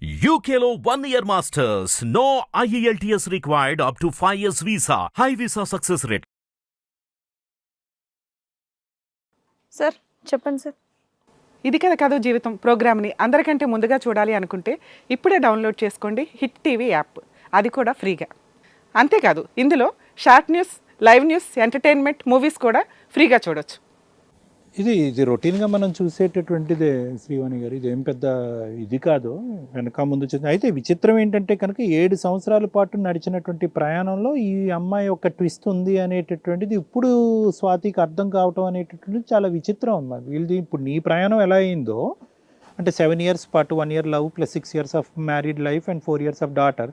UKLO 1 year masters. No IELTS required up to 5 years visa. High visa success rate. Sir చెప్పండి sir. ఇది కదా కథ జీవితం ప్రోగ్రామ్ని అందరికంటే ముందుగా చూడాలి అనుకుంటే ఇప్పుడే డౌన్లోడ్ చేసుకోండి హిట్ టీవీ యాప్, అది కూడా ఫ్రీగా. అంతేకాదు ఇందులో short news, live news, entertainment, movies కూడా ఫ్రీగా చూడొచ్చు. ఇది రొటీన్గా మనం చూసేటటువంటిదే శ్రీవాణి గారు. ఇది ఏం పెద్ద ఇది కాదు, వెనక ముందు అయితే విచిత్రం ఏంటంటే కనుక 7 సంవత్సరాల పాటు నడిచినటువంటి ప్రయాణంలో ఈ అమ్మాయి ఒక ట్విస్ట్ ఉంది అనేటటువంటిది ఇప్పుడు స్వాతికి అర్థం కావటం అనేటటువంటిది చాలా విచిత్రం అమ్మా. వీళ్ళది ఇప్పుడు నీ ప్రయాణం ఎలా అయిందో అంటే 7 years పాటు 1 year love plus 6 years of married life and 4 years of daughter,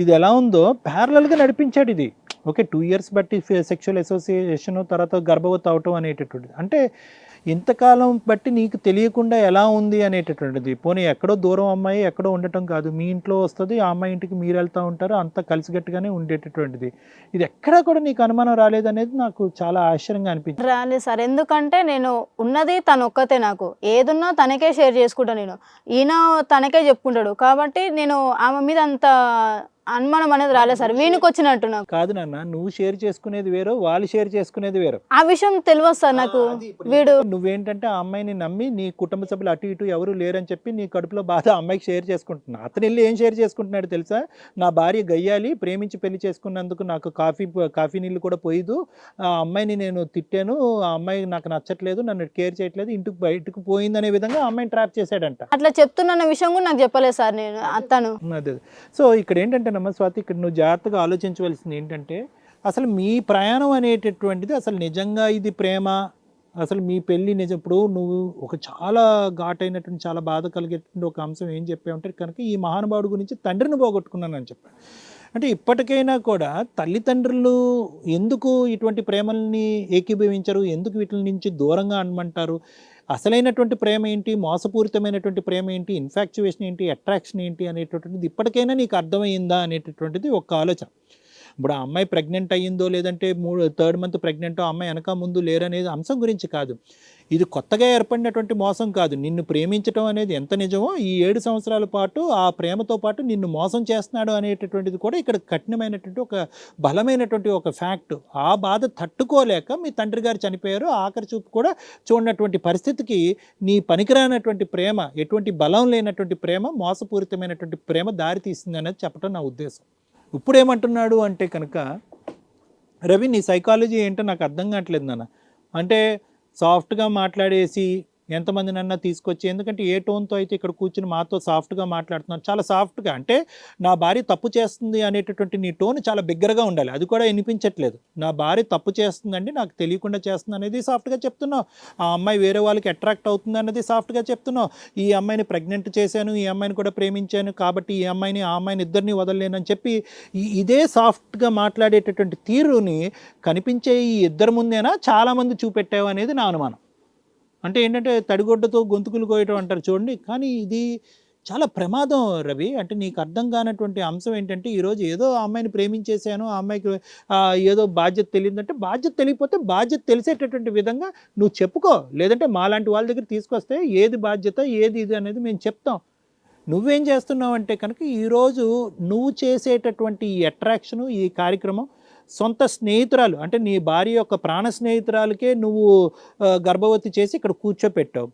ఇది ఎలా ఉందో ప్యారలల్గా నడిపించాడు ఇది. ఓకే, 2 years బట్టి సెక్షువల్ అసోసియేషన్, తర్వాత గర్భవతి అవటం అనేటటువంటిది. అంటే ఇంతకాలం బట్టి నీకు తెలియకుండా ఎలా ఉంది అనేటటువంటిది. పోనీ ఎక్కడో దూరం అమ్మాయి ఎక్కడో ఉండటం కాదు, మీ ఇంట్లో వస్తుంది, ఆ అమ్మాయి ఇంటికి మీరు వెళ్తూ ఉంటారు, అంతా కలిసిగట్టుగానే ఉండేటటువంటిది. ఇది ఎక్కడా కూడా నీకు అనుమానం రాలేదనేది నాకు చాలా ఆశ్చర్యంగా అనిపించింది. రాలేదు సార్, ఎందుకంటే నేను ఉన్నది తను ఒక్కతే, నాకు ఏదున్నా తనకే షేర్ చేసుకుంటా, నేను ఈయన తనకే చెప్పుకుంటాడు కాబట్టి నేను ఆమె మీద అంత అనుమానం అనేది రాలేదు సార్. వీనికి వచ్చినట్టు నాకు కాదు నాన్న, నువ్వు షేర్ చేసుకునేది వేరు, వాళ్ళు షేర్ చేసుకునేది వేరు. ఆ విషయం తెలియదు సార్ నాకు. వీడు నువ్వేంటంటే ఆ అమ్మాయిని నమ్మి నీ కుటుంబ సభ్యులు అటు ఇటు ఎవరు లేరని చెప్పి నీ కడుపులో బాధ అమ్మాయికి షేర్ చేసుకుంటున్నా. అతను వెళ్ళి ఏం షేర్ చేసుకుంటున్నాడు తెలుసా? నా భార్య గయ్యాలి, ప్రేమించి పెళ్లి చేసుకున్నందుకు నాకు కాఫీ నీళ్ళు కూడా పోయిదు, ఆ అమ్మాయిని నేను తిట్టాను, ఆ అమ్మాయి నాకు నచ్చట్లేదు, నన్ను కేర్ చేయట్లేదు, ఇంటికి బయటకు పోయిందనే విధంగా ఆ అమ్మాయిని ట్రాప్ చేశాడంట. అట్లా చెప్తున్న విషయం కూడా నాకు చెప్పలేదు సార్. నేను అతను అదే. సో ఇక్కడ ఏంటంటే నమ్మ స్వాతి, ఇక్కడ నువ్వు జాగ్రత్తగా ఆలోచించవలసింది ఏంటంటే అసలు మీ ప్రయాణం అనేటటువంటిది అసలు నిజంగా ఇది ప్రేమ, అసలు మీ పెళ్ళి నిజం. ఇప్పుడు నువ్వు ఒక చాలా ఘాటైనటువంటి చాలా బాధ కలిగేటువంటి ఒక అంశం ఏం చెప్పావంటే కనుక ఈ మహానుభావుడు గురించి తండ్రిని పోగొట్టుకున్నానని చెప్పాను. అంటే ఇప్పటికైనా కూడా తల్లిదండ్రులు ఎందుకు ఇటువంటి ప్రేమల్ని ఏకీభవించరు, ఎందుకు వీటి నుంచి దూరంగా అనమంటారు? అసలైనటువంటి ప్రేమ ఏంటి, మోసపూరితమైనటువంటి ప్రేమ ఏంటి, ఇన్ఫాక్చువేషన్ ఏంటి, అట్రాక్షన్ ఏంటి అనేటటువంటిది ఇప్పటికైనా నీకు అర్థమైందా అనేటటువంటిది ఒక ఆలోచన. ఇప్పుడు ఆ అమ్మాయి ప్రెగ్నెంట్ అయ్యిందో లేదంటే 3rd month ప్రెగ్నెంటో, అమ్మాయి వెనక ముందు లేరనేది అంశం గురించి కాదు. ఇది కొత్తగా ఏర్పడినటువంటి మోసం కాదు. నిన్ను ప్రేమించడం అనేది ఎంత నిజమో ఈ 7 సంవత్సరాల పాటు ఆ ప్రేమతో పాటు నిన్ను మోసం చేస్తున్నాడు అనేటటువంటిది కూడా ఇక్కడ కఠినమైనటువంటి ఒక బలమైనటువంటి ఒక ఫ్యాక్ట్. ఆ బాధ తట్టుకోలేక మీ తండ్రి గారు చనిపోయారు, ఆఖరి చూపు కూడా చూడనటువంటి పరిస్థితికి నీ పనికిరానటువంటి ప్రేమ, ఎటువంటి బలం లేనటువంటి ప్రేమ, మోసపూరితమైనటువంటి ప్రేమ దారి తీసింది అనేది చెప్పడం నా ఉద్దేశం. ఇప్పుడు ఏమంటున్నాడు అంటే కనుక, రవి నీ సైకాలజీ ఏంటో నాకు అర్థం కావట్లేదు నాన్న. అంటే సాఫ్ట్గా మాట్లాడేసి ఎంతమందినన్నా తీసుకొచ్చి, ఎందుకంటే ఏ టోన్తో అయితే ఇక్కడ కూర్చుని మాతో సాఫ్ట్గా మాట్లాడుతున్నాను, చాలా సాఫ్ట్గా, అంటే నా భార్య తప్పు చేస్తుంది అనేటటువంటి నీ టోన్ చాలా బిగ్గరగా ఉండాలి. అది కూడా వినిపించట్లేదు. నా భార్య తప్పు చేస్తుందండి, నాకు తెలియకుండా చేస్తుంది అనేది సాఫ్ట్గా చెప్తున్నావు. ఆ అమ్మాయి వేరే వాళ్ళకి అట్రాక్ట్ అవుతుంది అన్నది సాఫ్ట్గా చెప్తున్నావు. ఈ అమ్మాయిని ప్రెగ్నెంట్ చేశాను, ఈ అమ్మాయిని కూడా ప్రేమించాను కాబట్టి ఈ అమ్మాయిని ఆ అమ్మాయిని ఇద్దరిని వదలలేనని చెప్పి ఇదే సాఫ్ట్గా మాట్లాడేటటువంటి తీరుని కనిపించే ఈ ఇద్దరి ముందేనా చాలామంది చూపెట్టావు అనేది నా అనుమానం. అంటే ఏంటంటే తడిగొడ్డతో గొంతుకులు కోయటం అంటారు చూడండి. కానీ ఇది చాలా ప్రమాదం రవి. అంటే నీకు అర్థం కానటువంటి అంశం ఏంటంటే ఈరోజు ఏదో ఆ అమ్మాయిని ప్రేమించేశాను, ఆ అమ్మాయికి ఏదో బాధ్యత తెలియదంటే, బాధ్యత తెలియకపోతే బాధ్యత తెలిసేటటువంటి విధంగా నువ్వు చెప్పుకో. లేదంటే మాలాంటి వాళ్ళ దగ్గర తీసుకొస్తే ఏది బాధ్యత ఏది ఇది అనేది మేము చెప్తాం. నువ్వేం చేస్తున్నావు అంటే కనుక ఈరోజు నువ్వు చేసేటటువంటి ఈ అట్రాక్షను, ఈ కార్యక్రమం సొంత స్నేహితురాలు, అంటే నీ భార్య యొక్క ప్రాణ స్నేహితురాలకే నువ్వు గర్భవతి చేసి ఇక్కడ కూర్చోపెట్టావు.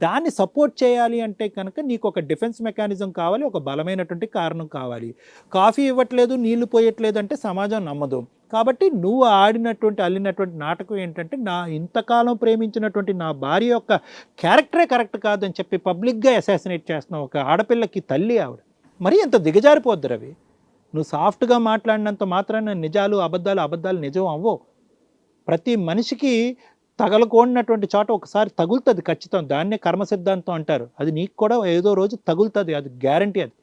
దాన్ని సపోర్ట్ చేయాలి అంటే కనుక నీకు ఒక డిఫెన్స్ మెకానిజం కావాలి, ఒక బలమైనటువంటి కారణం కావాలి. కాఫీ ఇవ్వట్లేదు, నీళ్లు పోయట్లేదు అంటే సమాజం నమ్మదు. కాబట్టి నువ్వు అల్లినటువంటి నాటకం ఏంటంటే, నా ఇంతకాలం ప్రేమించినటువంటి నా భార్య యొక్క క్యారెక్టరే కరెక్ట్ కాదని చెప్పి పబ్లిక్గా అసాసినేట్ చేస్తున్నావు. ఒక ఆడపిల్లకి తల్లి ఆవిడ. మరీ ఎంత దిగజారిపోద్ది రవి. నువ్వు సాఫ్ట్గా మాట్లాడినంత మాత్రాన నిజాలు అబద్ధాలు నిజం అవ్వవు. ప్రతి మనిషికి తగలకూడినటువంటి చోట ఒకసారి తగులుతుంది ఖచ్చితం. దాన్నే కర్మ సిద్ధాంతం అంటారు. అది నీకు కూడా ఏదో రోజు తగులుతుంది, అది గ్యారంటీ. అది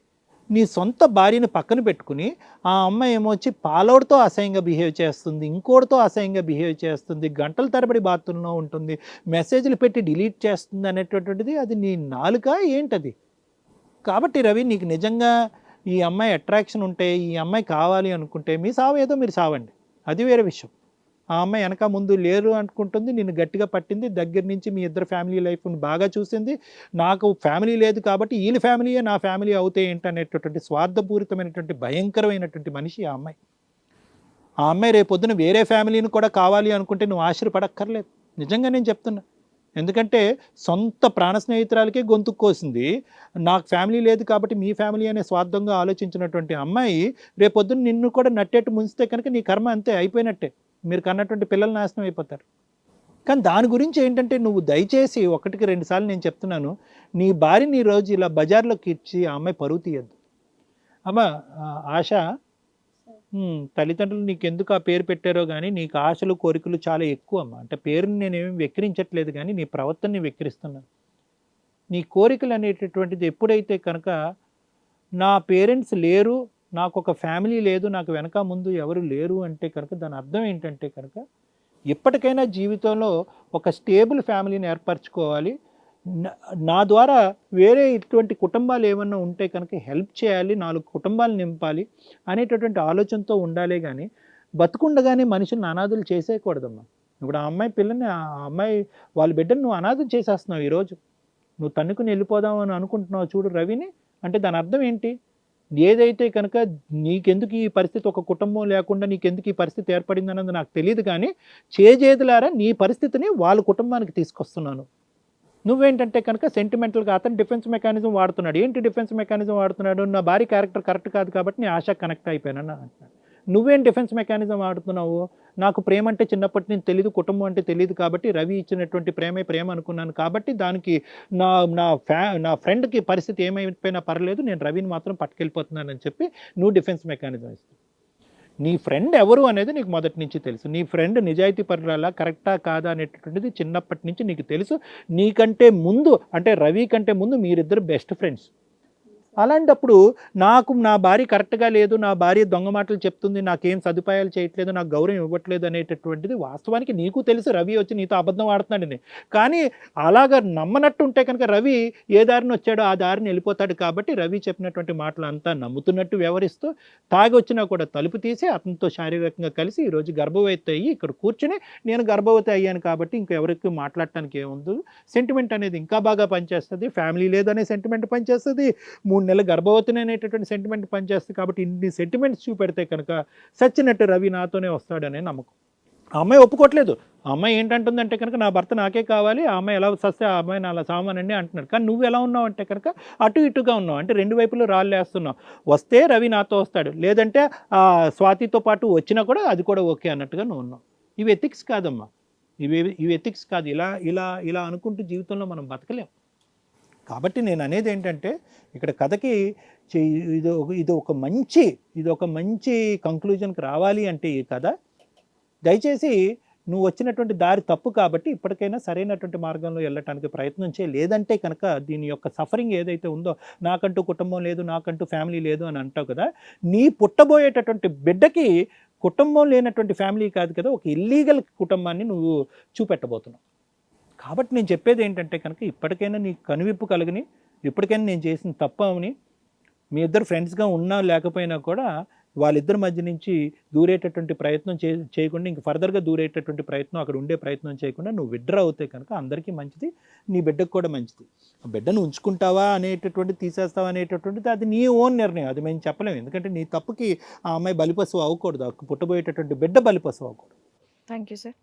నీ సొంత భార్యని పక్కన పెట్టుకుని ఆ అమ్మాయి ఏమొచ్చి పాలోడితో అసహ్యంగా బిహేవ్ చేస్తుంది, ఇంకోటితో అసహ్యంగా బిహేవ్ చేస్తుంది, గంటల తరబడి బాత్రూంలో ఉంటుంది, మెసేజ్లు పెట్టి డిలీట్ చేస్తుంది అనేటటువంటిది అది నీ నాలుక ఏంటది? కాబట్టి రవి, నీకు నిజంగా ఈ అమ్మాయి అట్రాక్షన్ ఉంటే, ఈ అమ్మాయి కావాలి అనుకుంటే మీ సావు ఏదో మీరు సావండి, అది వేరే విషయం. ఆ అమ్మాయి వెనక ముందు లేరు అనుకుంటుంది, నిన్ను గట్టిగా పట్టింది, దగ్గర నుంచి మీ ఇద్దరు ఫ్యామిలీ లైఫ్ని బాగా చూసింది. నాకు ఫ్యామిలీ లేదు కాబట్టి వీళ్ళ ఫ్యామిలీయే నా ఫ్యామిలీ అవుతాయి ఏంటనేటటువంటి స్వార్థపూరితమైనటువంటి భయంకరమైనటువంటి మనిషి ఆ అమ్మాయి. ఆ అమ్మాయి రేపొద్దున వేరే ఫ్యామిలీని కూడా కావాలి అనుకుంటే నువ్వు ఆశ్చర్యపడక్కర్లేదు. నిజంగా నేను చెప్తున్నా. ఎందుకంటే సొంత ప్రాణ స్నేహితురాలకే గొంతు కోసింది, నాకు ఫ్యామిలీ లేదు కాబట్టి మీ ఫ్యామిలీ అనే స్వార్థంగా ఆలోచించినటువంటి అమ్మాయి రేపొద్దున నిన్ను కూడా నట్టేట్టు ముంచితే కనుక నీ కర్మ అంతే, అయిపోయినట్టే. మీరు కన్నటువంటి పిల్లలు నాశనం అయిపోతారు. కానీ దాని గురించి ఏంటంటే నువ్వు దయచేసి 1-2 సార్లు నేను చెప్తున్నాను, నీ భార్యని ఈ రోజు ఇలా బజార్లోకి ఇచ్చి ఆ అమ్మాయి పరువు తీయద్దు. అమ్మా ఆశ, తల్లిదండ్రులు నీకు ఎందుకు ఆ పేరు పెట్టారో కానీ నీకు ఆశలు కోరికలు చాలా ఎక్కువ అమ్మా. అంటే పేరుని నేనేమి వెక్కిరించట్లేదు కానీ నీ ప్రవర్తనని వెక్కిరిస్తున్నాను. నీ కోరికలు అనేటటువంటిది ఎప్పుడైతే కనుక నా పేరెంట్స్ లేరు, నాకు ఒక ఫ్యామిలీ లేదు, నాకు వెనక ముందు ఎవరు లేరు అంటే కనుక దాని అర్థం ఏంటంటే కనుక ఎప్పటికైనా జీవితంలో ఒక స్టేబుల్ ఫ్యామిలీని ఏర్పరచుకోవాలి. నా ద్వారా వేరే ఇటువంటి కుటుంబాలు ఏమన్నా ఉంటే కనుక హెల్ప్ చేయాలి, 4 కుటుంబాలు నింపాలి అనేటటువంటి ఆలోచనతో ఉండాలే కానీ బతుకుండగానే మనుషులను అనాథులు చేసేయకూడదమ్మా. ఇప్పుడు ఆ అమ్మాయి పిల్లని, ఆ అమ్మాయి వాళ్ళ బిడ్డను నువ్వు అనాథం చేసేస్తున్నావు. ఈరోజు నువ్వు తన్నుకుని వెళ్ళిపోదాం అని అనుకుంటున్నావు చూడు రవిని, అంటే దాని అర్థం ఏంటి? ఏదైతే కనుక నీకెందుకు ఈ పరిస్థితి, ఒక కుటుంబం లేకుండా నీకెందుకు ఈ పరిస్థితి ఏర్పడింది అన్నది నాకు తెలియదు కానీ చేజేదులారా నీ పరిస్థితిని వాళ్ళ కుటుంబానికి తీసుకొస్తున్నాను. నువ్వేంటంటే కనుక సెంటిమెంటల్గా అతను డిఫెన్స్ మెకానిజం వాడుతున్నాడు. ఏంటి డిఫెన్స్ మెకానిజం వాడుతున్నాడు? నా భార్య క్యారెక్టర్ కరెక్ట్ కాదు కాబట్టి నేను ఆశ కనెక్ట్ అయిపోయానని అంటున్నాడు. నువ్వేం డిఫెన్స్ మెకానిజం వాడుతున్నావు? నాకు ప్రేమ అంటే చిన్నప్పటి నుంచి తెలియదు, కుటుంబం అంటే తెలియదు కాబట్టి రవి ఇచ్చినటువంటి ప్రేమే ప్రేమ అనుకున్నాను కాబట్టి దానికి నా ఫ్రెండ్కి పరిస్థితి ఏమైపోయినా పర్లేదు, నేను రవిని మాత్రం పట్టుకెళ్ళిపోతున్నానని చెప్పి నువ్వు డిఫెన్స్ మెకానిజం ఇస్తావు. నీ ఫ్రెండ్ ఎవరు అనేది నీకు మొదటి నుంచి తెలుసు. నీ ఫ్రెండ్ నిజాయితీ పరురాలా కరెక్టా కాదా అనేటటువంటిది చిన్నప్పటి నుంచి నీకు తెలుసు. నీకంటే ముందు అంటే రవి కంటే ముందు మీరిద్దరు బెస్ట్ ఫ్రెండ్స్. అలాంటప్పుడు నాకు నా భార్య కరెక్ట్గా లేదు, నా భార్య దొంగ మాటలు చెప్తుంది, నాకేం సదుపాయాలు చేయట్లేదు, నాకు గౌరవం ఇవ్వట్లేదు అనేటటువంటిది వాస్తవానికి నీకు తెలుసు. రవి వచ్చి నీతో అబద్ధం ఆడుతున్నాడని. కానీ అలాగా నమ్మనట్టు ఉంటే కనుక రవి ఏ దారిని వచ్చాడో ఆ దారిని వెళ్ళిపోతాడు. కాబట్టి రవి చెప్పినటువంటి మాటలు అంతా నమ్ముతున్నట్టు వ్యవహరిస్తూ తాగి వచ్చినా కూడా తలుపు తీసి అతనితో శారీరకంగా కలిసి ఈరోజు గర్భవతి అయ్యి ఇక్కడ కూర్చుని నేను గర్భవతి అయ్యాను కాబట్టి ఇంకెవరికి మాట్లాడటానికి ఏముంది, సెంటిమెంట్ అనేది ఇంకా బాగా పనిచేస్తుంది. ఫ్యామిలీ లేదనే సెంటిమెంట్ పనిచేస్తుంది, 3 నెలలు గర్భవతిని అనేటటువంటి సెంటిమెంట్ పనిచేస్తుంది. కాబట్టి ఇన్ని సెంటిమెంట్స్ చూపెడితే కనుక సచ్చినట్టు రవి నాతోనే వస్తాడనే నమ్మకం. ఆ అమ్మాయి ఒప్పుకోవట్లేదు. ఆ అమ్మాయి ఏంటంటుందంటే కనుక నా భర్త నాకే కావాలి, ఆ అమ్మాయి ఎలా సస్తే ఆ అమ్మాయిని అలా సామానండి అంటున్నాడు. కానీ నువ్వు ఎలా ఉన్నావు అంటే కనుక అటు ఇటుగా ఉన్నావు. అంటే 2 వైపులు రాళ్ళు వేస్తున్నావు. వస్తే రవి నాతో వస్తాడు, లేదంటే స్వాతితో పాటు వచ్చినా కూడా అది కూడా ఓకే అన్నట్టుగా నువ్వు ఉన్నావు. ఇవి ఎథిక్స్ కాదమ్మా, ఇవి ఎథిక్స్ కాదు. ఇలా అనుకుంటూ జీవితంలో మనం బతకలేం. కాబట్టి నేను అనేది ఏంటంటే ఇక్కడ కథకి ఇది ఒక మంచి కంక్లూజన్కి రావాలి అంటే ఈ కథ దయచేసి నువ్వు వచ్చినటువంటి దారి తప్పు కాబట్టి ఇప్పటికైనా సరైనటువంటి మార్గంలో వెళ్ళటానికి ప్రయత్నం చేయి. లేదంటే కనుక దీని యొక్క సఫరింగ్ ఏదైతే ఉందో, నాకంటూ కుటుంబం లేదు, నాకంటూ ఫ్యామిలీ లేదు అని అంటావు కదా, నీ పుట్టబోయేటటువంటి బిడ్డకి కుటుంబం లేనటువంటి ఫ్యామిలీ కాదు కదా, ఒక ఇల్లీగల్ కుటుంబాన్ని నువ్వు చూపెట్టబోతున్నావు. కాబట్టి నేను చెప్పేది ఏంటంటే కనుక ఇప్పటికైనా నీకు కనువిప్పు కలిగిని, ఇప్పటికైనా నేను చేసిన తప్పని, మీ ఇద్దరు ఫ్రెండ్స్గా ఉన్నా లేకపోయినా కూడా వాళ్ళిద్దరి మధ్య నుంచి దూరేటటువంటి ప్రయత్నం చేయకుండా, ఇంక ఫర్దర్గా దూరేటటువంటి ప్రయత్నం, అక్కడ ఉండే ప్రయత్నం చేయకుండా నువ్వు విడ్రా అవుతే కనుక అందరికీ మంచిది, నీ బిడ్డకు కూడా మంచిది. ఆ బిడ్డను ఉంచుకుంటావా అనేటటువంటి తీసేస్తావా అనేటటువంటిది అది నీ ఓన్ నిర్ణయం, అది మేము చెప్పలేము. ఎందుకంటే నీ తప్పుకి ఆ అమ్మాయి బలిపశువు అవ్వకూడదు, పుట్టబోయేటటువంటి బిడ్డ బలిపశువు అవ్వకూడదు. Thank you sir.